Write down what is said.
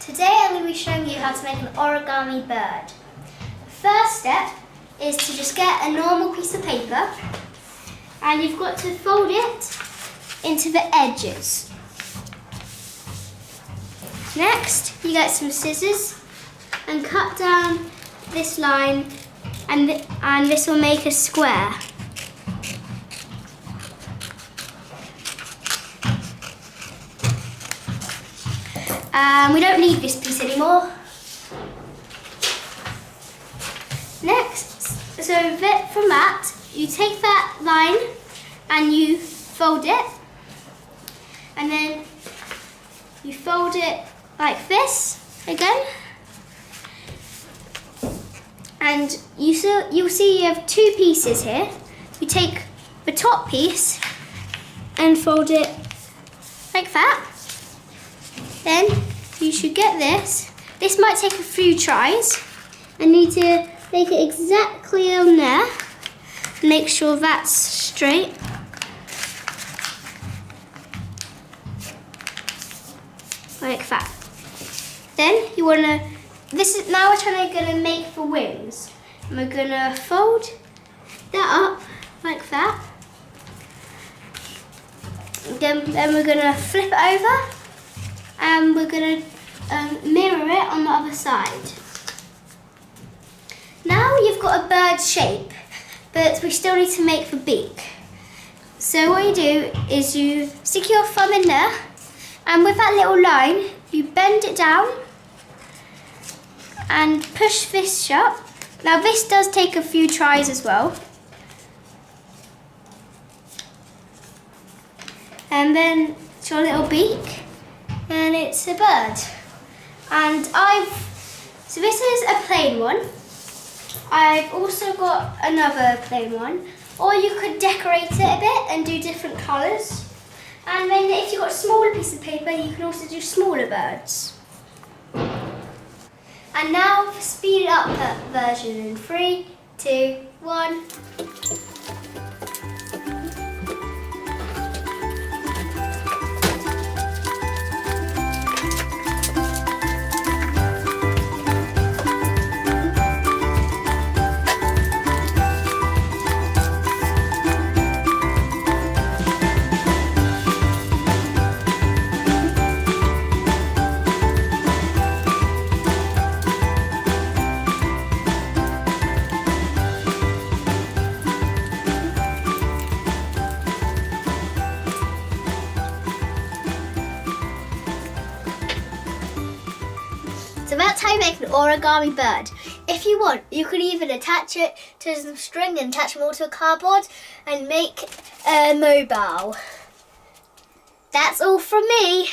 Today I'm going to be showing you how to make an origami bird. The first step is to just get a normal piece of paper and you've got to fold it into the edges. Next you get some scissors and cut down this line and this will make a square. We don't need this piece anymore. Next, so from that, you take that line and you fold it, and then you fold it like this again, and you'll see you have two pieces here. You take the top piece and fold it like that. Then you should get this. This might take a few tries. I need to make it exactly on there. Make sure that's straight. Like that. Then you wanna, now we're gonna make the wings. And we're gonna fold that up like that. Then we're gonna flip it over. And we're going to mirror it on the other side. Now you've got a bird shape, but we still need to make the beak. So what you do is you stick your thumb in there, and with that little line, you bend it down and push this shut. Now this does take a few tries as well. And then it's your little beak. And it's a bird. And so this is a plain one. I've also got another plain one. Or you could decorate it a bit and do different colours. And then if you've got a smaller piece of paper, you can also do smaller birds. And now for speed it up version in 3, 2, 1. So that's how you make an origami bird. If you want, you could even attach it to some string and attach them all to a cardboard and make a mobile. That's all from me.